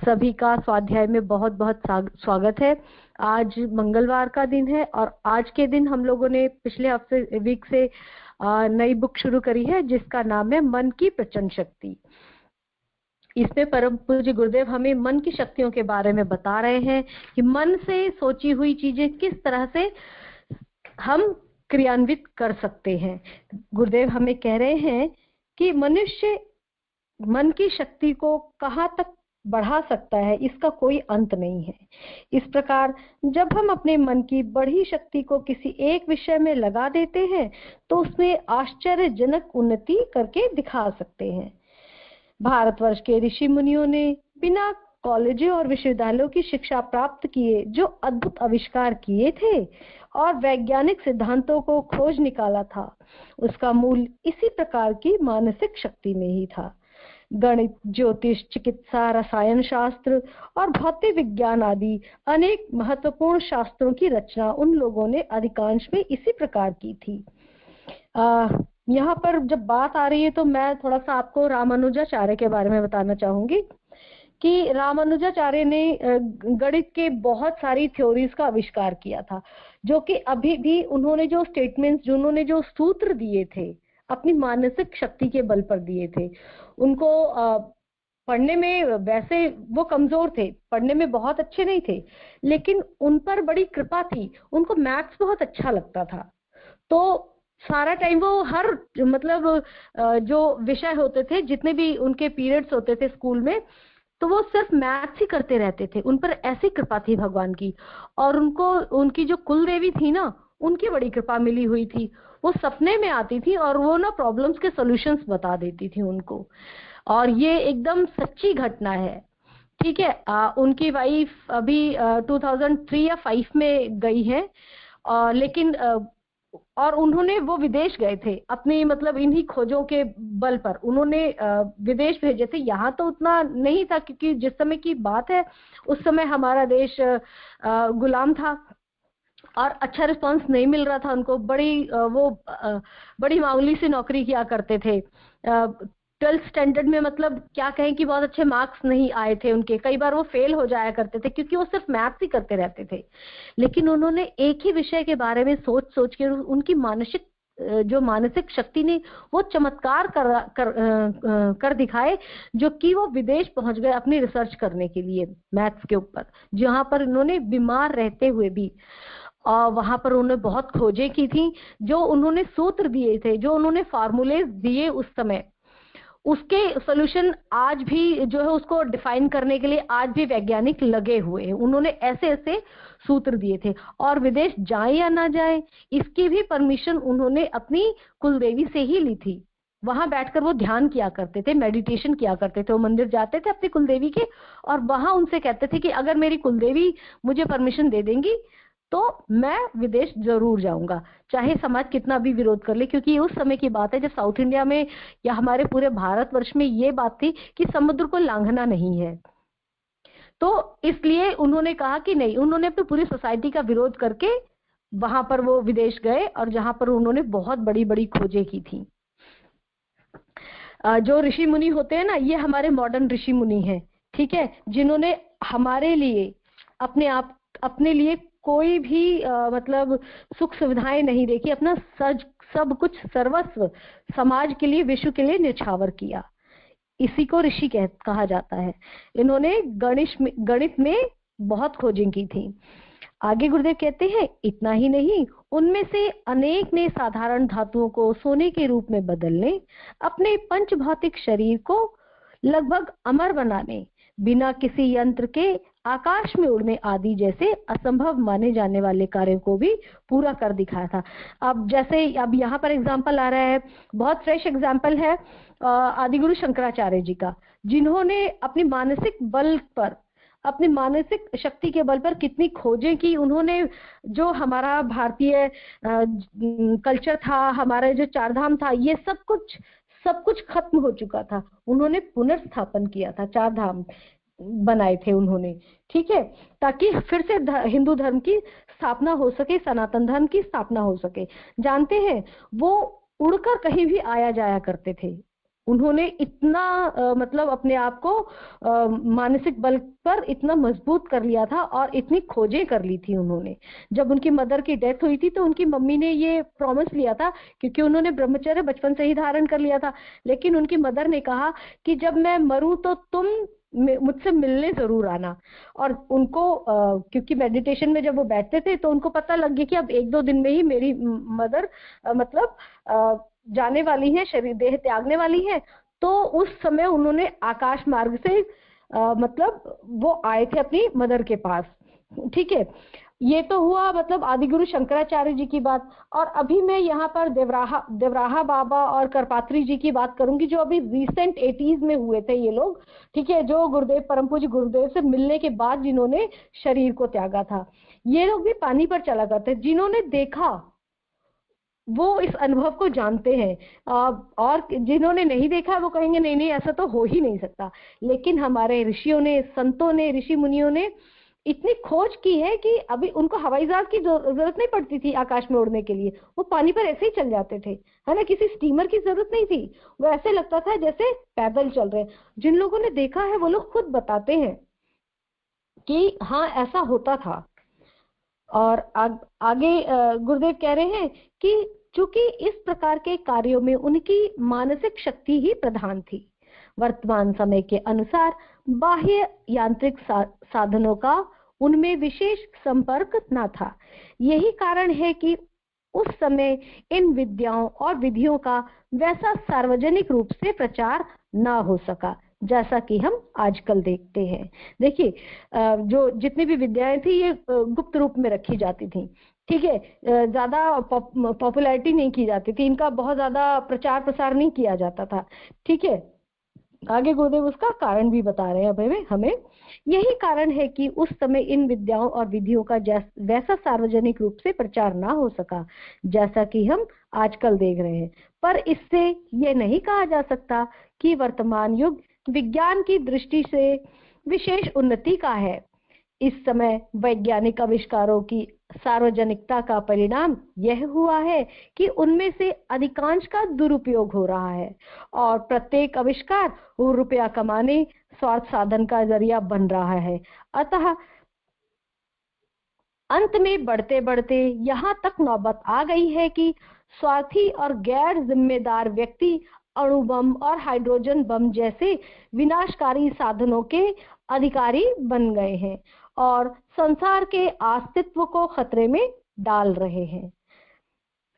सभी का स्वाध्याय में बहुत बहुत स्वागत है। आज मंगलवार का दिन है और आज के दिन हम लोगों ने पिछले हफ्ते वीक से नई बुक शुरू करी है जिसका नाम है मन की प्रचंड शक्ति। इसमें परम पूज्य गुरुदेव हमें मन की शक्तियों के बारे में बता रहे हैं कि मन से सोची हुई चीजें किस तरह से हम क्रियान्वित कर सकते हैं। गुरुदेव हमें कह रहे हैं कि मनुष्य मन की शक्ति को कहाँ तक बढ़ा सकता है, इसका कोई अंत नहीं है। इस प्रकार जब हम अपने मन की बढ़ी शक्ति को किसी एक विषय में लगा देते हैं तो उसमें आश्चर्यजनक उन्नति करके दिखा सकते हैं। भारतवर्ष के ऋषि मुनियों ने बिना कॉलेजों और विश्वविद्यालयों की शिक्षा प्राप्त किए जो अद्भुत आविष्कार किए थे और वैज्ञानिक सिद्धांतों को खोज निकाला था, उसका मूल इसी प्रकार की मानसिक शक्ति में ही था। गणित, ज्योतिष, चिकित्सा, रसायन शास्त्र और भौतिक विज्ञान आदि अनेक महत्वपूर्ण शास्त्रों की रचना उन लोगों ने अधिकांश में इसी प्रकार की थी। यहाँ पर जब बात आ रही है तो मैं थोड़ा सा आपको रामानुजाचार्य के बारे में बताना चाहूंगी कि रामानुजाचार्य ने गणित के बहुत सारी थ्योरीज का आविष्कार किया था, जो कि अभी भी उन्होंने जो स्टेटमेंट्स, उन्होंने जो सूत्र दिए थे अपनी मानसिक शक्ति के बल पर दिए थे। उनको पढ़ने में वैसे वो कमजोर थे, पढ़ने में बहुत अच्छे नहीं थे, लेकिन उन पर बड़ी कृपा थी। उनको मैथ्स बहुत अच्छा लगता था, तो सारा टाइम वो हर मतलब जो विषय होते थे, जितने भी उनके पीरियड्स होते थे स्कूल में, तो वो सिर्फ मैथ्स ही करते रहते थे। उन पर ऐसी कृपा थी भगवान की। और उनको उनकी जो कुल देवी थी ना, उनकी बड़ी कृपा मिली हुई थी। वो सपने में आती थी और वो ना प्रॉब्लम्स के सॉल्यूशंस बता देती थी उनको, और ये एकदम सच्ची घटना है। ठीक है, उनकी वाइफ अभी 2003 या 5 में गई है, लेकिन और उन्होंने वो विदेश गए थे अपनी मतलब इन्हीं खोजों के बल पर। उन्होंने विदेश भेजे थे। यहाँ तो उतना नहीं था क्योंकि जिस समय की बात है उस समय हमारा देश गुलाम था और अच्छा रिस्पांस नहीं मिल रहा था उनको। बड़ी मामूली सी नौकरी किया करते थे। 12th स्टैंडर्ड में मतलब क्या कहें कि बहुत अच्छे मार्क्स नहीं आए थे उनके, कई बार वो फेल हो जाया करते थे क्योंकि वो सिर्फ मैथ्स ही करते रहते थे। लेकिन उन्होंने एक ही विषय के बारे में सोच सोच के उनकी मानसिक शक्ति ने वो चमत्कार कर दिखाए, जो कि वो विदेश पहुंच गए अपनी रिसर्च करने के लिए मैथ्स के ऊपर, जहां पर उन्होंने बीमार रहते हुए भी वहां पर उन्होंने बहुत खोजें की थी। जो उन्होंने सूत्र दिए थे, जो उन्होंने फार्मूले दिए उस समय, उसके सॉल्यूशन आज भी जो है उसको डिफाइन करने के लिए आज भी वैज्ञानिक लगे हुए हैं। उन्होंने ऐसे ऐसे सूत्र दिए थे। और विदेश जाए या ना जाए इसकी भी परमिशन उन्होंने अपनी कुलदेवी से ही ली थी। वहां बैठकर वो ध्यान किया करते थे, मेडिटेशन किया करते थे। वो मंदिर जाते थे अपनी कुलदेवी के और वहां उनसे कहते थे कि अगर मेरी कुलदेवी मुझे परमिशन दे देंगी तो मैं विदेश जरूर जाऊंगा, चाहे समाज कितना भी विरोध कर ले। क्योंकि उस समय की बात है जब साउथ इंडिया में या हमारे पूरे भारतवर्ष में ये बात थी कि समुद्र को लांघना नहीं है। तो इसलिए उन्होंने कहा कि नहीं, उन्होंने अपनी पूरी सोसाइटी का विरोध करके वहां पर वो विदेश गए और जहां पर उन्होंने बहुत बड़ी बड़ी खोजें की थी। जो ऋषि मुनि होते हैं ना, ये हमारे मॉडर्न ऋषि मुनि हैं, ठीक है, जिन्होंने हमारे लिए अपने लिए कोई भी मतलब सुख सुविधाएं नहीं देखी, अपना सब कुछ सर्वस्व समाज के लिए, विश्व के लिए न्यौछावर किया। इसी को ऋषि कहा जाता है। इन्होंने गणित में बहुत खोजें की थी। आगे गुरुदेव कहते हैं इतना ही नहीं, उनमें से अनेक ने साधारण धातुओं को सोने के रूप में बदलने, अपने पंच भौतिक शरीर को लगभग अमर बनाने, बिना किसी यंत्र के आकाश में उड़ने आदि जैसे असंभव माने जाने वाले कार्यों को भी पूरा कर दिखाया था। अब जैसे अब यहाँ पर एग्जाम्पल आ रहा है, बहुत फ्रेश एग्जाम्पल है आदिगुरु शंकराचार्य जी का, जिन्होंने अपनी मानसिक बल पर, अपनी मानसिक शक्ति के बल पर कितनी खोजें की। उन्होंने जो हमारा भारतीय कल्चर था, हमारा जो चारधाम था, ये सब कुछ खत्म हो चुका था। उन्होंने पुनर्स्थापन किया था, चार धाम बनाए थे उन्होंने, ठीक है, ताकि फिर से हिंदू धर्म की स्थापना हो सके, सनातन धर्म की स्थापना हो सके। जानते हैं वो उड़कर कहीं भी आया जाया करते थे, उन्होंने इतना मतलब अपने आप को मानसिक बल पर इतना मजबूत कर लिया था और इतनी खोजें कर ली थी उन्होंने। जब उनकी मदर की डेथ हुई थी तो उनकी मम्मी ने ये प्रॉमिस लिया था, क्योंकि उन्होंने ब्रह्मचर्य बचपन से ही धारण कर लिया था, लेकिन उनकी मदर ने कहा कि जब मैं मरूं तो तुम मुझसे मिलने जरूर आना। और उनको क्योंकि मेडिटेशन में जब वो बैठते थे तो उनको पता लग गया कि अब 1-2 दिन में ही मेरी मदर मतलब जाने वाली है, शरीर देह त्यागने वाली है। तो उस समय उन्होंने आकाश मार्ग से मतलब वो आए थे अपनी मदर के पास। ठीक है, ये तो हुआ मतलब आदिगुरु शंकराचार्य जी की बात। और अभी मैं यहाँ पर देवराहा बाबा और करपात्री जी की बात करूंगी, जो अभी रिसेंट 80s में हुए थे ये लोग। ठीक है, जो गुरुदेव परम पूज्य गुरुदेव से मिलने के बाद जिन्होंने शरीर को त्यागा था। ये लोग भी पानी पर चला करते, जिन्होंने देखा वो इस अनुभव को जानते हैं। और जिन्होंने नहीं देखा वो कहेंगे नहीं नहीं ऐसा तो हो ही नहीं सकता। लेकिन हमारे ऋषियों ने, संतों ने, ऋषि मुनियों ने इतनी खोज की है कि अभी उनको हवाई जहाज की जरूरत नहीं पड़ती थी आकाश में उड़ने के लिए। वो पानी पर ऐसे ही चल जाते थे, है ना, किसी स्टीमर की जरूरत नहीं थी। वो ऐसे लगता था जैसे पैदल चल रहे। जिन लोगों ने देखा है वो लोग खुद बताते हैं कि हाँ ऐसा होता था। और आगे गुरुदेव कह रहे हैं कि चूंकि इस प्रकार के कार्यों में उनकी मानसिक शक्ति ही प्रधान थी, वर्तमान समय के अनुसार बाह्य यांत्रिक साधनों का उनमें विशेष संपर्क न था। यही कारण है कि उस समय इन विद्याओं और विधियों का वैसा सार्वजनिक रूप से प्रचार न हो सका जैसा कि हम आजकल देखते हैं। देखिए जो जितनी भी विद्याएं थी ये गुप्त रूप में रखी जाती थी। ठीक है, ज्यादा पॉपुलैरिटी नहीं की जाती थी, इनका बहुत ज्यादा प्रचार प्रसार नहीं किया जाता था। ठीक है, आगे गुरुदेव उसका कारण भी बता रहे हैं हमें। यही कारण है कि उस समय इन विद्याओं और विधियों का वैसा सार्वजनिक रूप से प्रचार ना हो सका जैसा कि हम आजकल देख रहे हैं। पर इससे ये नहीं कहा जा सकता कि वर्तमान युग विज्ञान की दृष्टि से विशेष उन्नति का है। इस समय वैज्ञानिक आविष्कारों की सार्वजनिकता का परिणाम यह हुआ है कि उनमें से अधिकांश का दुरुपयोग हो रहा है और प्रत्येक आविष्कार रुपया कमाने स्वार्थ साधन का जरिया बन रहा है। अतः अंत में बढ़ते बढ़ते यहाँ तक नौबत आ गई है कि स्वार्थी और गैर जिम्मेदार व्यक्ति अणु बम और हाइड्रोजन बम जैसे विनाशकारी साधनों के अधिकारी बन गए हैं और संसार के अस्तित्व को खतरे में डाल रहे हैं।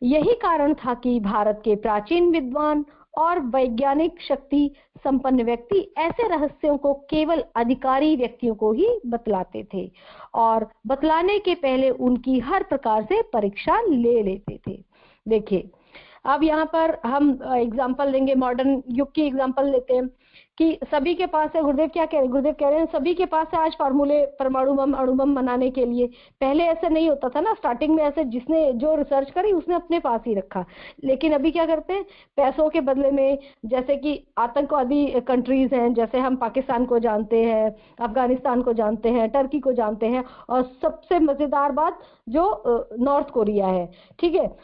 यही कारण था कि भारत के प्राचीन विद्वान और वैज्ञानिक शक्ति संपन्न व्यक्ति ऐसे रहस्यों को केवल अधिकारी व्यक्तियों को ही बतलाते थे और बतलाने के पहले उनकी हर प्रकार से परीक्षा ले लेते थे। देखिए अब यहाँ पर हम एग्जाम्पल देंगे, मॉडर्न युग की एग्जाम्पल लेते हैं कि सभी के पास है। गुरुदेव क्या कह रहे हैं? गुरुदेव कह रहे हैं सभी के पास है आज फार्मूले परमाणु बम अणु बम बनाने के लिए। पहले ऐसे नहीं होता था ना, स्टार्टिंग में ऐसे जिसने जो रिसर्च करी उसने अपने पास ही रखा। लेकिन अभी क्या करते हैं, पैसों के बदले में, जैसे कि आतंकवादी कंट्रीज हैं, जैसे हम पाकिस्तान को जानते हैं, अफगानिस्तान को जानते हैं, टर्की को जानते हैं, और सबसे मजेदार बात जो नॉर्थ कोरिया है, ठीक है,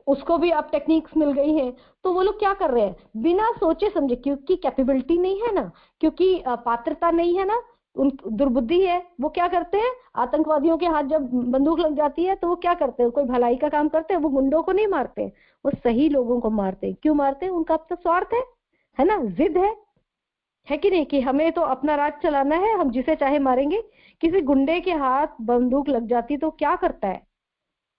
उसको भी अब टेक्निक्स मिल गई हैं। तो वो लोग क्या कर रहे हैं, बिना सोचे समझे, क्योंकि कैपेबिलिटी नहीं है ना, क्योंकि पात्रता नहीं है ना, उन दुर्बुद्धि है, वो क्या करते हैं, आतंकवादियों के हाथ जब बंदूक लग जाती है तो वो क्या करते हैं, कोई भलाई का काम करते हैं, वो गुंडों को नहीं मारते, वो सही लोगों को मारते हैं। क्यों मारते हैं? उनका अपना स्वार्थ है ना, जिद है कि नहीं, कि हमें तो अपना राज चलाना है, हम जिसे चाहे मारेंगे। किसी गुंडे के हाथ बंदूक लग जाती तो क्या करता है,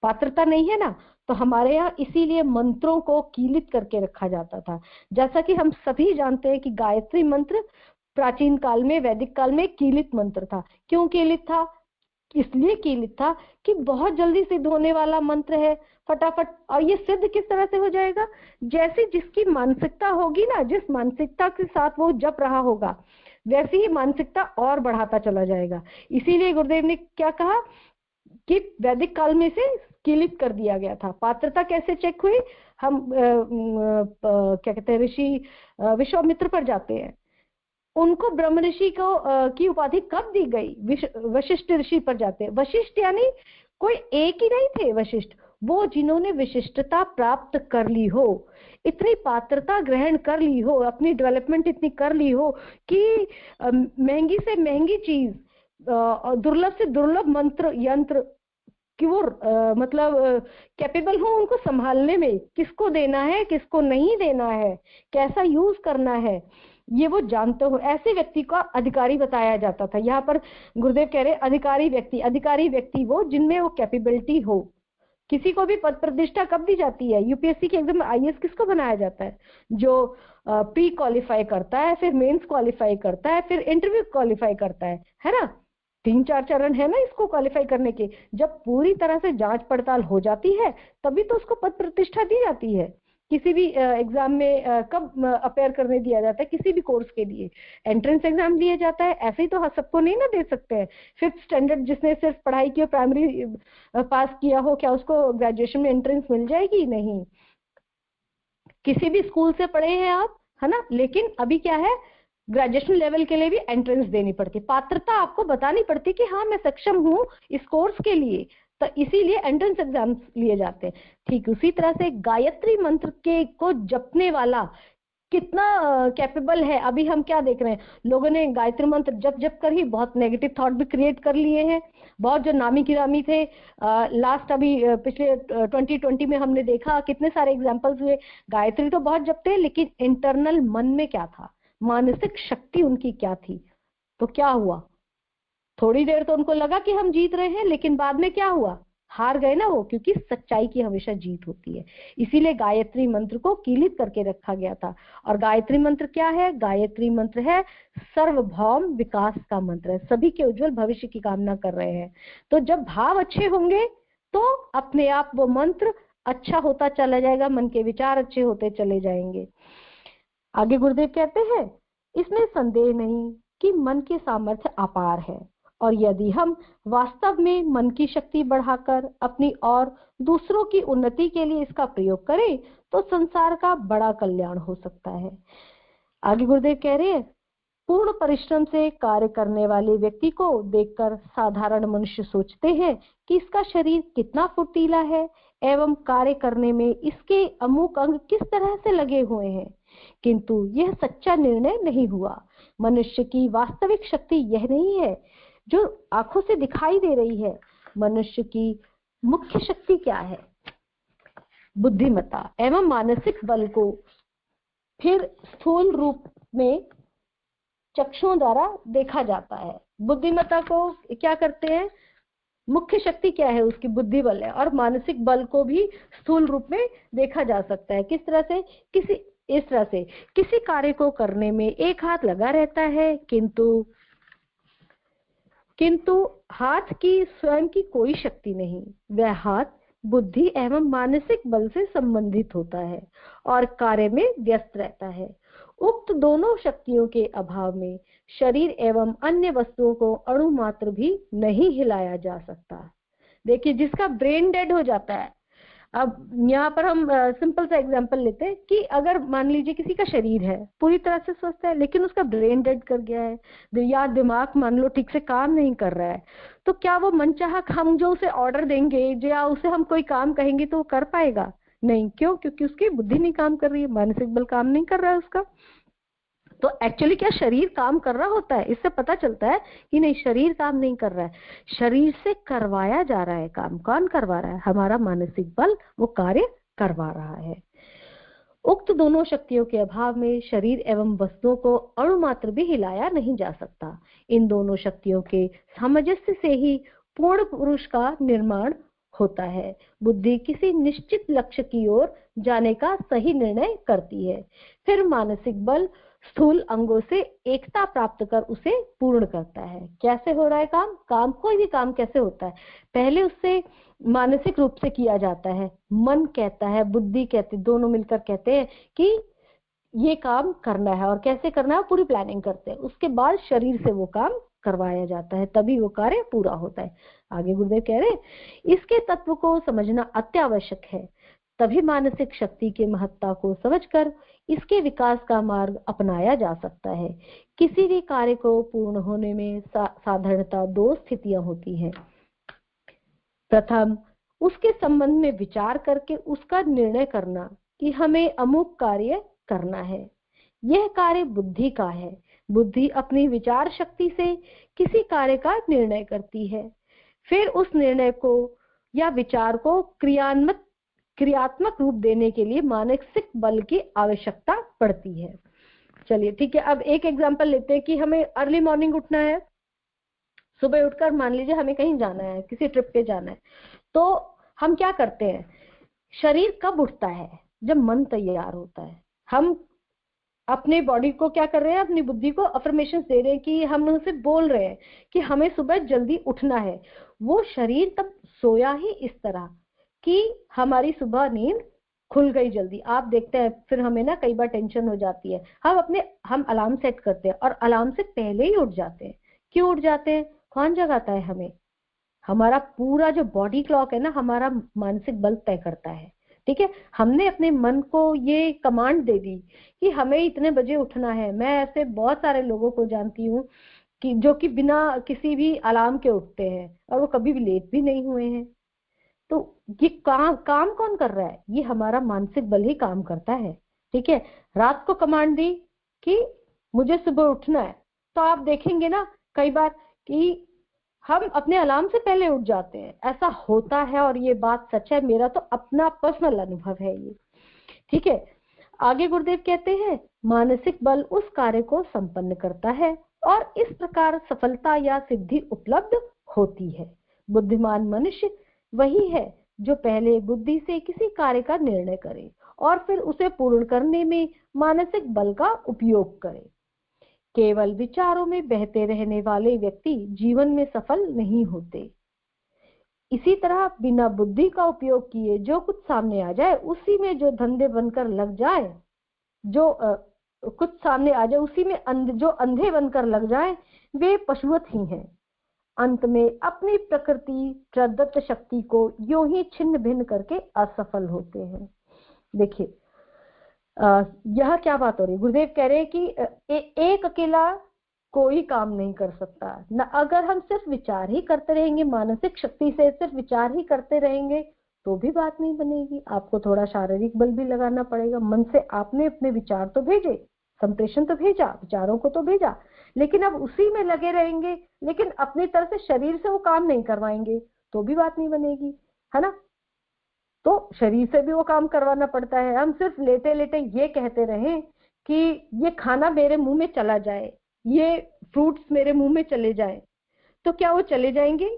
पात्रता नहीं है ना। तो हमारे यहाँ इसीलिए मंत्रों को कीलित करके रखा जाता था। जैसा कि हम सभी जानते हैं कि गायत्री मंत्र प्राचीन काल में, वैदिक काल में कीलित मंत्र था। क्यों कीलित था? इसलिए कीलित था कि बहुत जल्दी सिद्ध होने वाला मंत्र है, फटाफट। और ये सिद्ध किस तरह से हो जाएगा, जैसे जिसकी मानसिकता होगी ना, जिस मानसिकता के साथ वो जप रहा होगा वैसी ही मानसिकता और बढ़ाता चला जाएगा। इसीलिए गुरुदेव ने क्या कहा कि वैदिक काल में से कीलित कर दिया गया था। पात्रता कैसे चेक हुई? हम क्या कहते हैं, ऋषि विश्वामित्र पर जाते हैं, उनको ब्रह्म ऋषि को की उपाधि कब दी गई? वशिष्ठ ऋषि पर जाते हैं। वशिष्ठ यानी कोई एक ही नहीं थे वशिष्ठ, वो जिन्होंने विशिष्टता प्राप्त कर ली हो, इतनी पात्रता ग्रहण कर ली हो, अपनी डेवलपमेंट इतनी कर ली हो कि महंगी से महंगी चीज, दुर्लभ से दुर्लभ मंत्र यंत्र कि वो मतलब कैपेबल हो उनको संभालने में, किसको देना है किसको नहीं देना है, कैसा यूज करना है, ये वो जानते हो। ऐसे व्यक्ति को अधिकारी बताया जाता था। यहाँ पर गुरुदेव कह रहे अधिकारी व्यक्ति वो जिनमें वो कैपेबिलिटी हो। किसी को भी पद प्रतिष्ठा कब दी जाती है? यूपीएससी के एग्जाम में आईएएस किसको बनाया जाता है? जो प्री क्वालिफाई करता है, फिर मेंस क्वालिफाई करता है, फिर इंटरव्यू क्वालिफाई करता है ना। 3-4 चरण है ना इसको क्वालिफाई करने के। जब पूरी तरह से जांच पड़ताल हो जाती है तभी तो उसको पद प्रतिष्ठा दी जाती है। किसी भी एग्जाम में कब अपेयर करने दिया जाता है? किसी भी कोर्स के लिए एंट्रेंस एग्जाम दिया जाता है। ऐसे ही तो सबको नहीं ना दे सकते हैं। 5th स्टैंडर्ड जिसने सिर्फ पढ़ाई की, प्राइमरी पास किया हो, क्या उसको ग्रेजुएशन में एंट्रेंस मिल जाएगी? नहीं। किसी भी स्कूल से पढ़े हैं आप, है ना, लेकिन अभी क्या है, ग्रेजुएशन लेवल के लिए भी एंट्रेंस देनी पड़ती, पात्रता आपको बतानी पड़ती कि हाँ मैं सक्षम हूँ इस कोर्स के लिए, तो इसीलिए एंट्रेंस एग्जाम्स लिए जाते हैं। ठीक उसी तरह से गायत्री मंत्र के को जपने वाला कितना कैपेबल है। अभी हम क्या देख रहे हैं, लोगों ने गायत्री मंत्र जप कर ही बहुत नेगेटिव थॉट भी क्रिएट कर लिए हैं। बहुत जो नामी गिरामी थे, लास्ट अभी पिछले 2020 में हमने देखा कितने सारे एग्जांपल्स हुए। गायत्री तो बहुत जपते हैं, लेकिन इंटरनल मन में क्या था, मानसिक शक्ति उनकी क्या थी? तो क्या हुआ, थोड़ी देर तो उनको लगा कि हम जीत रहे हैं, लेकिन बाद में क्या हुआ, हार गए ना वो, क्योंकि सच्चाई की हमेशा जीत होती है। इसीलिए गायत्री मंत्र को कीलित करके रखा गया था। और गायत्री मंत्र क्या है? गायत्री मंत्र है सर्वभौम विकास का मंत्र है, सभी के उज्जवल भविष्य की कामना कर रहे हैं। तो जब भाव अच्छे होंगे तो अपने आप वो मंत्र अच्छा होता चला जाएगा, मन के विचार अच्छे होते चले जाएंगे। आगे गुरुदेव कहते हैं, इसमें संदेह नहीं कि मन के सामर्थ्य अपार है, और यदि हम वास्तव में मन की शक्ति बढ़ाकर अपनी और दूसरों की उन्नति के लिए इसका प्रयोग करें तो संसार का बड़ा कल्याण हो सकता है। आगे गुरुदेव कह रहे हैं, पूर्ण परिश्रम से कार्य करने वाले व्यक्ति को देखकर साधारण मनुष्य सोचते हैं कि इसका शरीर कितना फुर्तीला है एवं कार्य करने में इसके अमुक अंग किस तरह से लगे हुए हैं, किंतु यह सच्चा निर्णय नहीं हुआ। मनुष्य की वास्तविक शक्ति यह नहीं है जो आंखों से दिखाई दे रही है। मनुष्य की मुख्य शक्ति क्या है? बुद्धिमत्ता एवं मानसिक बल को फिर स्थूल रूप में चक्षुओं द्वारा देखा जाता है। बुद्धिमत्ता को क्या करते हैं, मुख्य शक्ति क्या है, उसकी बुद्धि बल है, और मानसिक बल को भी स्थूल रूप में देखा जा सकता है। किस तरह से? इस तरह से किसी कार्य को करने में एक हाथ लगा रहता है, किंतु हाथ की स्वयं की कोई शक्ति नहीं। वह हाथ बुद्धि एवं मानसिक बल से संबंधित होता है और कार्य में व्यस्त रहता है। उक्त दोनों शक्तियों के अभाव में शरीर एवं अन्य वस्तुओं को अणु मात्र भी नहीं हिलाया जा सकता। देखिए, जिसका ब्रेन डेड हो जाता है, अब यहाँ पर हम सिंपल सा एग्जांपल लेते हैं कि अगर मान लीजिए किसी का शरीर है, पूरी तरह से स्वस्थ है, लेकिन उसका ब्रेन डेड कर गया है, या दिमाग मान लो ठीक से काम नहीं कर रहा है, तो क्या वो मनचाहा हम जो उसे ऑर्डर देंगे या उसे हम कोई काम कहेंगे तो वो कर पाएगा? नहीं। क्यों? क्योंकि उसकी बुद्धि नहीं काम कर रही है, मानसिक बल काम नहीं कर रहा है उसका। तो एक्चुअली क्या शरीर काम कर रहा होता है? इससे पता चलता है कि नहीं, शरीर काम नहीं कर रहा है, शरीर से करवाया जा रहा है काम। कौन करवा रहा है? हमारा मानसिक बल वो कार्य करवा रहा है। उक्त दोनों शक्तियों के अभाव में शरीर एवं वस्तुओं को अणु मात्र भी हिलाया नहीं जा सकता। इन दोनों शक्तियों के सामंजस्य से ही पूर्ण पुरुष का निर्माण होता है। बुद्धि किसी निश्चित लक्ष्य की ओर जाने का सही निर्णय करती है, फिर मानसिक बल स्थूल अंगों से एकता प्राप्त कर उसे पूर्ण करता है। कैसे हो रहा है काम? कोई भी काम कैसे होता है? पहले उससे मानसिक रूप से किया जाता है, मन कहता है, बुद्धि कहती, दोनों मिलकर कहते हैं कि ये काम करना है, और कैसे करना है पूरी प्लानिंग करते हैं। उसके बाद शरीर से वो काम करवाया जाता है, तभी वो कार्य पूरा होता है। आगे गुरुदेव कह रहे हैं, इसके तत्व को समझना अत्यावश्यक है, तभी मानसिक शक्ति की महत्ता को समझकर इसके विकास का मार्ग अपनाया जा सकता है। किसी भी कार्य को पूर्ण होने में साधारणतः दो स्थितियां होती हैं। प्रथम, उसके संबंध में विचार करके उसका निर्णय करना कि हमें अमुक कार्य करना है। यह कार्य बुद्धि का है। बुद्धि अपनी विचार शक्ति से किसी कार्य का निर्णय करती है, फिर उस निर्णय को या विचार को क्रियात्मक रूप देने के लिए मानसिक बल की आवश्यकता पड़ती है। चलिए ठीक है, अब एक एग्जांपल लेते हैं कि हमें अर्ली मॉर्निंग उठना है, सुबह उठकर मान लीजिए हमें कहीं जाना है, किसी ट्रिप पे जाना है, तो हम क्या करते हैं? शरीर कब उठता है? जब मन तैयार होता है। हम अपने बॉडी को क्या कर रहे हैं? अपनी बुद्धि को अफर्मेशन दे रहे हैं कि हम उसे बोल रहे हैं कि हमें सुबह जल्दी उठना है। वो शरीर तब सोया ही इस तरह कि हमारी सुबह नींद खुल गई जल्दी। आप देखते हैं फिर हमें ना कई बार टेंशन हो जाती है, हम अलार्म सेट करते हैं और अलार्म से पहले ही उठ जाते हैं। क्यों उठ जाते हैं? कौन जगाता है हमें? हमारा पूरा जो बॉडी क्लॉक है ना, हमारा मानसिक बल तय करता है। ठीक है, हमने अपने मन को ये कमांड दे दी कि हमें इतने बजे उठना है। मैं ऐसे बहुत सारे लोगों को जानती हूँ कि जो कि बिना किसी भी अलार्म के उठते हैं और वो कभी भी लेट भी नहीं हुए हैं। तो ये काम कौन कर रहा है? ये हमारा मानसिक बल ही काम करता है। ठीक है, रात को कमांड दी कि मुझे सुबह उठना है, तो आप देखेंगे ना कई बार कि हम अपने अलार्म से पहले उठ जाते हैं। ऐसा होता है और ये बात सच है, मेरा तो अपना पर्सनल अनुभव है ये। ठीक है, आगे गुरुदेव कहते हैं मानसिक बल उस कार्य को संपन्न करता है और इस प्रकार सफलता या सिद्धि उपलब्ध होती है। बुद्धिमान मनुष्य वही है जो पहले बुद्धि से किसी कार्य का निर्णय करे और फिर उसे पूर्ण करने में मानसिक बल का उपयोग करे। केवल विचारों में बहते रहने वाले व्यक्ति जीवन में सफल नहीं होते। इसी तरह बिना बुद्धि का उपयोग किए जो कुछ सामने आ जाए उसी में जो धंधे बनकर लग जाए, कुछ सामने आ जाए उसी में जो अंधे बनकर लग जाए, वे पशुवत ही हैं। अंत में अपनी प्रकृति प्रदत्त शक्ति को यूं ही छिन्न भिन्न करके असफल होते हैं। देखिए यह क्या बात हो रही है? गुरुदेव कह रहे हैं कि एक अकेला कोई काम नहीं कर सकता न। अगर हम सिर्फ विचार ही करते रहेंगे, मानसिक शक्ति से सिर्फ विचार ही करते रहेंगे तो भी बात नहीं बनेगी। आपको थोड़ा शारीरिक बल भी लगाना पड़ेगा। मन से आपने अपने विचार तो भेजे, संप्रेषण तो भेजा, विचारों को तो भेजा, लेकिन अब उसी में लगे रहेंगे, लेकिन अपनी तरफ से शरीर से वो काम नहीं करवाएंगे तो भी बात नहीं बनेगी, है ना? तो शरीर से भी वो काम करवाना पड़ता है। हम सिर्फ लेटे लेटे ये कहते रहें कि ये खाना मेरे मुंह में चला जाए, ये फ्रूट्स मेरे मुंह में चले जाए, तो क्या वो चले जाएंगे?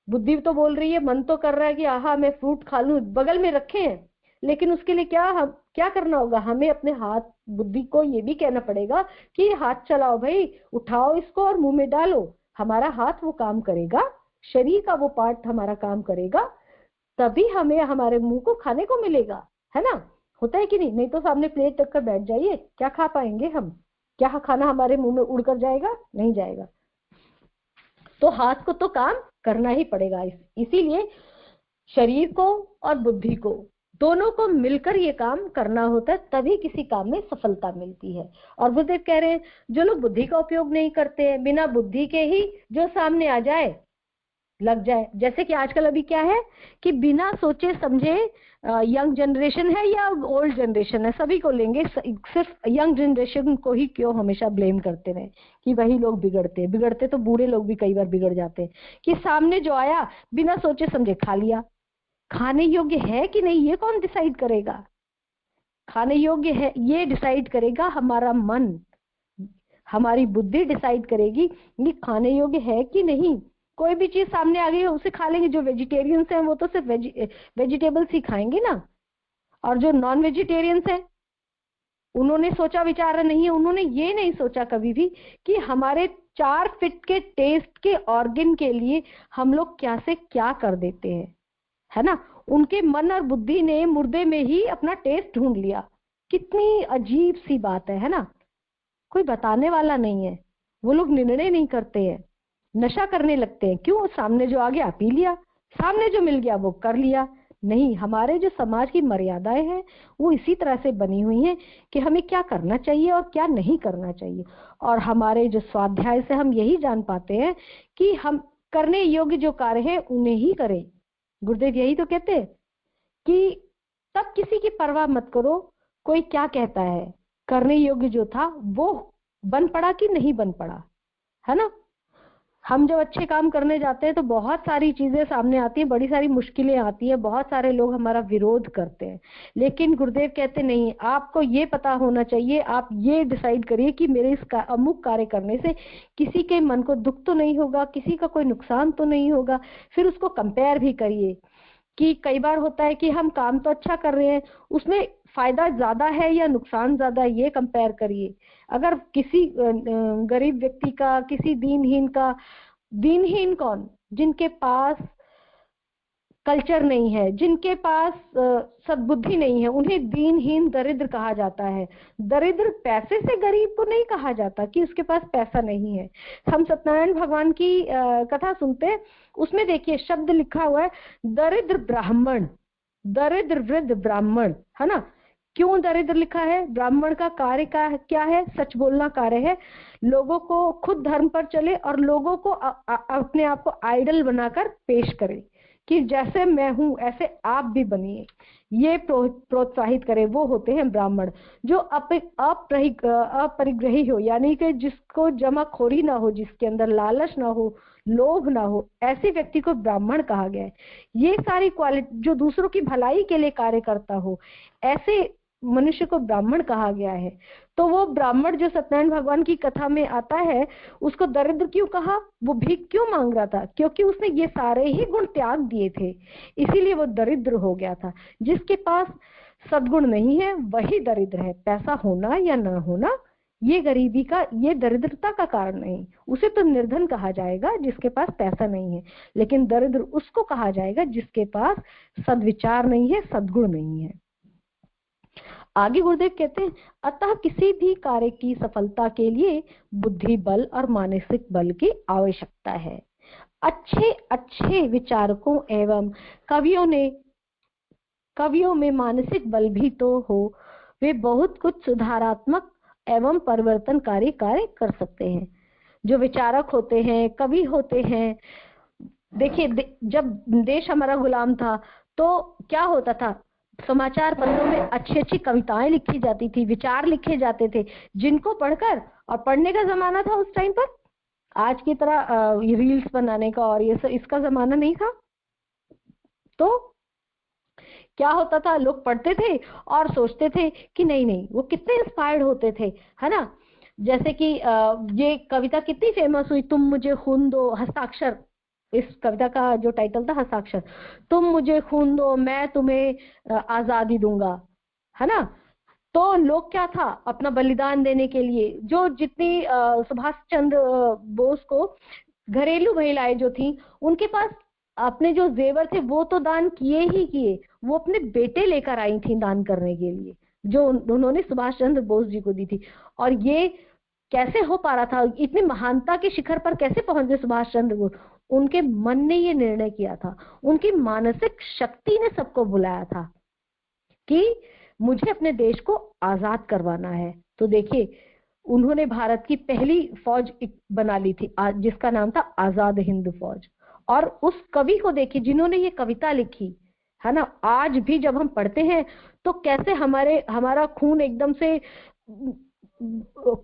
बुद्धि तो बोल रही है, मन तो कर रहा है कि आहा मैं फ्रूट खा लूं, बगल में रखे हैं, लेकिन उसके लिए क्या करना होगा? हमें अपने हाथ, बुद्धि को ये भी कहना पड़ेगा कि हाथ चलाओ भाई, उठाओ इसको और मुंह में डालो। हमारा हाथ वो काम करेगा, शरीर का वो पार्ट हमारा काम करेगा, तभी हमें हमारे मुंह को खाने को मिलेगा, है ना? होता है कि नहीं? नहीं तो सामने प्लेट रख कर बैठ जाइए, क्या खा पाएंगे हम? क्या खाना हमारे मुंह में उड़कर जाएगा? नहीं जाएगा। तो हाथ को तो काम करना ही पड़ेगा। इसीलिए शरीर को और बुद्धि को, दोनों को मिलकर ये काम करना होता है, तभी किसी काम में सफलता मिलती है। और गुरुदेव कह रहे हैं जो लोग बुद्धि का उपयोग नहीं करते हैं, बिना बुद्धि के ही जो सामने आ जाए लग जाए। जैसे कि आजकल अभी क्या है कि बिना सोचे समझे, यंग जनरेशन है या ओल्ड जनरेशन है, सभी को लेंगे, सिर्फ यंग जनरेशन को ही क्यों हमेशा ब्लेम करते रहे कि वही लोग बिगड़ते तो बूढ़े लोग भी कई बार बिगड़ जाते हैं कि सामने जो आया बिना सोचे समझे खा लिया। खाने योग्य है कि नहीं ये कौन डिसाइड करेगा? खाने योग्य है ये डिसाइड करेगा हमारा मन, हमारी बुद्धि डिसाइड करेगी ये खाने योग्य है कि नहीं। कोई भी चीज सामने आ गई है उसे खा लेंगे। जो वेजिटेरियंस हैं वो तो सिर्फ वेजिटेबल्स ही खाएंगे ना, और जो नॉन वेजिटेरियंस हैं उन्होंने सोचा विचारा नहीं है, उन्होंने ये नहीं सोचा कभी भी कि हमारे 4 फीट के टेस्ट के ऑर्गन के लिए हम लोग क्या से क्या कर देते हैं, है ना? उनके मन और बुद्धि ने मुर्दे में ही अपना टेस्ट ढूंढ लिया। कितनी अजीब सी बात है ना? कोई बताने वाला नहीं है, वो लोग निर्णय नहीं करते हैं, नशा करने लगते हैं। क्यों? सामने जो आ गया पी लिया, सामने जो मिल गया वो कर लिया। नहीं, हमारे जो समाज की मर्यादाएं हैं वो इसी तरह से बनी हुई हैं कि हमें क्या करना चाहिए और क्या नहीं करना चाहिए। और हमारे जो स्वाध्याय से हम यही जान पाते हैं कि हम करने योग्य जो कार्य है उन्हें ही करें, गुरुदेव यही तो कहते हैं कि तब किसी की परवाह मत करो कोई क्या कहता है, करने योग्य जो था वो बन पड़ा कि नहीं बन पड़ा, है ना। हम जब अच्छे काम करने जाते हैं तो बहुत सारी चीजें सामने आती हैं, बड़ी सारी मुश्किलें आती हैं, बहुत सारे लोग हमारा विरोध करते हैं, लेकिन गुरुदेव कहते नहीं, आपको ये पता होना चाहिए, आप ये डिसाइड करिए कि मेरे इस अमुक कार्य करने से किसी के मन को दुख तो नहीं होगा, किसी का कोई नुकसान तो नहीं होगा। फिर उसको कंपेयर भी करिए कि कई बार होता है कि हम काम तो अच्छा कर रहे हैं, उसमें फायदा ज्यादा है या नुकसान ज्यादा है, ये कंपेयर करिए। अगर किसी गरीब व्यक्ति का, किसी दीनहीन का, दीनहीन कौन, जिनके पास कल्चर नहीं है, जिनके पास सद्बुद्धि नहीं है, उन्हें दीनहीन दरिद्र कहा जाता है। दरिद्र पैसे से गरीब को नहीं कहा जाता कि उसके पास पैसा नहीं है। हम सत्यनारायण भगवान की कथा सुनते हैं, उसमें देखिए शब्द लिखा हुआ है दरिद्र ब्राह्मण, दरिद्र वृद्ध ब्राह्मण, है ना। क्यों दरिद्र लिखा है? ब्राह्मण का कार्य क्या है? सच बोलना कार्य है, लोगों को खुद धर्म पर चले और लोगों को अपने आप को आइडल बनाकर पेश करे कि जैसे मैं हूं ऐसे आप भी बनिए, ये प्रोत्साहित करे, वो होते हैं ब्राह्मण। जो अपरिग्रही हो, यानी कि जिसको जमाखोरी ना हो, जिसके अंदर लालच ना हो, लोभ ना हो, ऐसे व्यक्ति को ब्राह्मण कहा गया है। ये सारी क्वालिटी, जो दूसरों की भलाई के लिए कार्य करता हो, ऐसे मनुष्य को ब्राह्मण कहा गया है। तो वो ब्राह्मण जो सत्यनारायण भगवान की कथा में आता है, उसको दरिद्र क्यों कहा? वो भीख क्यों मांग रहा था? क्योंकि उसने ये सारे ही गुण त्याग दिए थे, इसीलिए वो दरिद्र हो गया था। जिसके पास सद्गुण नहीं है वही दरिद्र है। पैसा होना या ना होना ये गरीबी का, ये दरिद्रता का कारण नहीं। उसे तो निर्धन कहा जाएगा जिसके पास पैसा नहीं है, लेकिन दरिद्र उसको कहा जाएगा जिसके पास सद्विचार नहीं है, सद्गुण नहीं है। आगे गुरुदेव कहते हैं, अतः किसी भी कार्य की सफलता के लिए बुद्धि बल और मानसिक बल की आवश्यकता है। अच्छे अच्छे विचारकों एवं कवियों में मानसिक बल भी तो हो, वे बहुत कुछ सुधारात्मक एवं परिवर्तनकारी कार्य कर सकते हैं। जो विचारक होते हैं, कवि होते हैं, देखिए जब देश हमारा गुलाम था तो क्या होता था, समाचार पत्रों में अच्छी अच्छी कविताएं लिखी जाती थी, विचार लिखे जाते थे, जिनको पढ़कर, और पढ़ने का जमाना था उस टाइम पर, आज की तरह रील्स बनाने का और ये सब इसका जमाना नहीं था। तो क्या होता था, लोग पढ़ते थे और सोचते थे कि नहीं नहीं, वो कितने इंस्पायर्ड होते थे, है ना। जैसे कि ये कविता कितनी फेमस हुई, तुम मुझे खून दो, हस्ताक्षर, इस कविता का जो टाइटल था हस्ताक्षर, तुम मुझे खून दो मैं तुम्हें आजादी दूंगा, है ना। तो लोग क्या था, अपना बलिदान देने के लिए, जो जितनी सुभाष चंद्र बोस को घरेलू महिलाएं जो थी, उनके पास अपने जो जेवर थे वो तो दान किए ही किए, वो अपने बेटे लेकर आई थी दान करने के लिए, जो उन्होंने सुभाष चंद्र बोस जी को दी थी। और ये कैसे हो पा रहा था, इतनी महानता के शिखर पर कैसे पहुंच गए सुभाष चंद्र बोस? उनके मन ने ये निर्णय किया था, उनकी मानसिक शक्ति ने सबको बुलाया था कि मुझे अपने देश को आजाद करवाना है। तो देखिए उन्होंने भारत की पहली फौज बना ली थी जिसका नाम था आजाद हिंद फौज। और उस कवि को देखिए जिन्होंने ये कविता लिखी, है ना, आज भी जब हम पढ़ते हैं तो कैसे हमारा खून एकदम से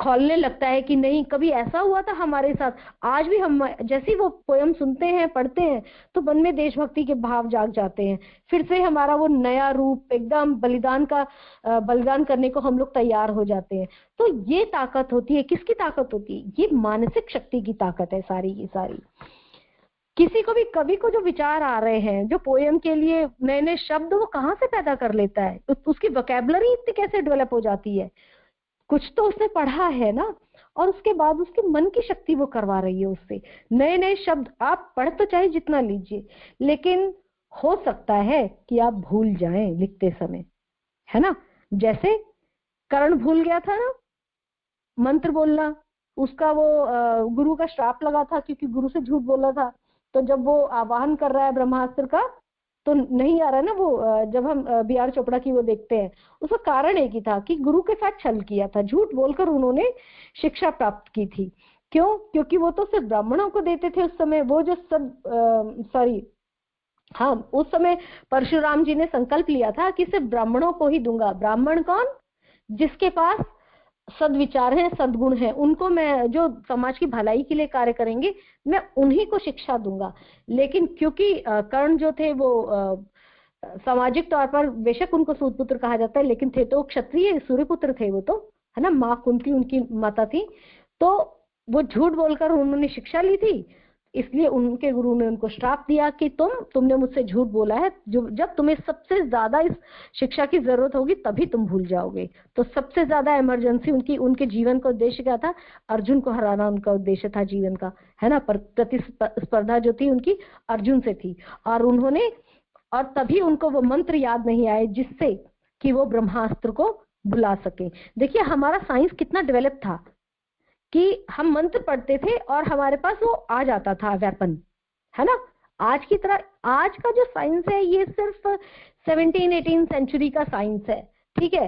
खौलने लगता है कि नहीं, कभी ऐसा हुआ था हमारे साथ। आज भी हम जैसे वो पोयम सुनते हैं, पढ़ते हैं, तो मन में देशभक्ति के भाव जाग जाते हैं, फिर से हमारा वो नया रूप एकदम बलिदान करने को हम लोग तैयार हो जाते हैं। तो ये ताकत होती है, किसकी ताकत होती है? ये मानसिक शक्ति की ताकत है सारी की सारी। किसी को भी, कवि को जो विचार आ रहे हैं, जो पोयम के लिए नए नए शब्द वो कहाँ से पैदा कर लेता है, उसकी वोकैबुलरी इतनी कैसे डेवलप हो जाती है? कुछ तो उसने पढ़ा है ना, और उसके बाद उसके मन की शक्ति वो करवा रही है उससे। नए नए शब्द आप पढ़ तो चाहे जितना लीजिए, लेकिन हो सकता है कि आप भूल जाएं लिखते समय, है ना। जैसे कर्ण भूल गया था ना मंत्र बोलना, उसका वो गुरु का श्राप लगा था क्योंकि गुरु से झूठ बोला था। तो जब वो आवाहन कर रहा है ब्रह्मास्त्र का तो नहीं आ रहा ना वो, जब हम बी.आर. चोपड़ा की वो देखते हैं, उसका कारण एक ही था कि गुरु के साथ छल किया था, झूठ बोलकर उन्होंने शिक्षा प्राप्त की थी। क्यों? क्योंकि वो तो सिर्फ ब्राह्मणों को देते थे उस समय, वो जो सब हाँ, उस समय परशुराम जी ने संकल्प लिया था कि सिर्फ ब्राह्मणों को ही दूंगा। ब्राह्मण कौन? जिसके पास सद्विचार है, सद्गुण है, उनको मैं, जो समाज की भलाई के लिए कार्य करेंगे, मैं उन्हीं को शिक्षा दूंगा। लेकिन क्योंकि कर्ण जो थे वो सामाजिक तौर पर बेशक उनको सूतपुत्र कहा जाता है, लेकिन थे तो क्षत्रिय, सूर्यपुत्र थे वो तो, है ना, माँ कुंती उनकी माता थी। तो वो झूठ बोलकर उन्होंने शिक्षा ली थी, इसलिए उनके गुरु ने उनको श्राप दिया कि तुमने मुझसे झूठ बोला है, जो जब तुम्हें सबसे ज्यादा इस शिक्षा की जरूरत होगी तभी तुम भूल जाओगे। तो सबसे ज्यादा इमरजेंसी उनके जीवन का उद्देश्य क्या था? अर्जुन को हराना उनका उद्देश्य था जीवन का, है ना। पर प्रतिस्पर्धा जो थी उनकी अर्जुन से थी, और तभी उनको वो मंत्र याद नहीं आए जिससे कि वो ब्रह्मास्त्र को बुला सके। देखिए हमारा साइंस कितना डेवलप था कि हम मंत्र पढ़ते थे और हमारे पास वो आ जाता था वेपन, है ना। आज की तरह आज का जो साइंस है ये सिर्फ 17-18 सेंचुरी का साइंस है, ठीक है।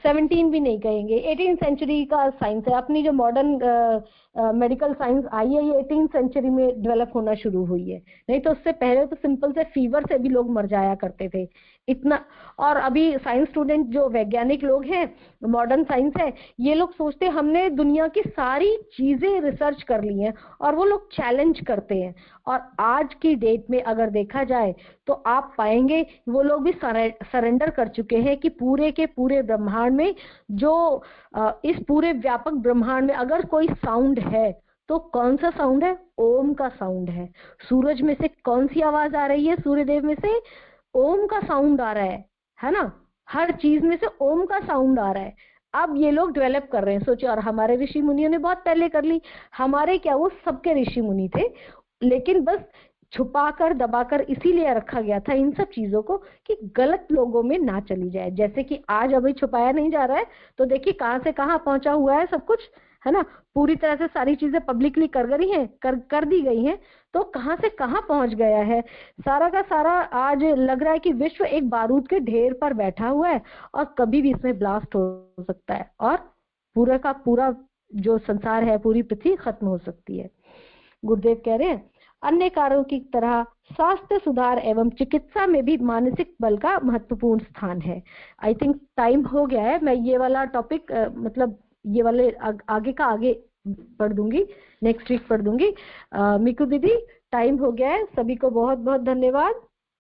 17 भी नहीं कहेंगे, 18 सेंचुरी का साइंस है। अपनी जो मॉडर्न मेडिकल साइंस आई है ये 18 सेंचुरी में डेवलप होना शुरू हुई है, नहीं तो उससे पहले तो सिंपल से फीवर से भी लोग मर जाया करते थे इतना। और अभी साइंस स्टूडेंट जो वैज्ञानिक लोग हैं, मॉडर्न साइंस है, ये लोग सोचते हैं हमने दुनिया की सारी चीजें रिसर्च कर ली हैं, और वो लोग चैलेंज करते हैं। और आज की डेट में अगर देखा जाए तो आप पाएंगे वो लोग भी सरेंडर कर चुके हैं कि पूरे के पूरे ब्रह्मांड में, जो इस पूरे व्यापक ब्रह्मांड में अगर कोई साउंड है तो कौन सा साउंड है? ओम का साउंड है। सूरज में से कौन सी आवाज आ रही है? सूर्यदेव में से ओम का साउंड आ रहा है ना। हर चीज में से ओम का साउंड आ रहा है। अब ये लोग डेवलप कर रहे हैं, सोचिए। और हमारे ऋषि मुनियों ने बहुत पहले कर ली। हमारे क्या, वो सबके ऋषि मुनि थे, लेकिन बस छुपाकर दबाकर इसीलिए रखा गया था इन सब चीजों को कि गलत लोगों में ना चली जाए। जैसे कि आज अभी छुपाया नहीं जा रहा है, तो देखिए कहां से कहां पहुंचा हुआ है सब कुछ, है ना। पूरी तरह से सारी चीजें पब्लिकली कर दी गई हैं, तो कहां से कहां पहुंच गया है सारा का सारा। आज लग रहा है कि विश्व एक बारूद के ढेर पर बैठा हुआ है और कभी भी इसमें ब्लास्ट हो सकता है, और पूरा का पूरा जो संसार है, पूरी पृथ्वी खत्म हो सकती है। गुरुदेव कह रहे हैं, अन्य कार्यों की तरह स्वास्थ्य सुधार एवं चिकित्सा में भी मानसिक बल का महत्वपूर्ण स्थान है। आई थिंक टाइम हो गया है, मैं ये वाला टॉपिक मतलब ये वाले आगे का आगे पढ़ दूंगी, नेक्स्ट वीक पढ़ दूंगी। मिकू दीदी, टाइम हो गया है। सभी को बहुत बहुत धन्यवाद।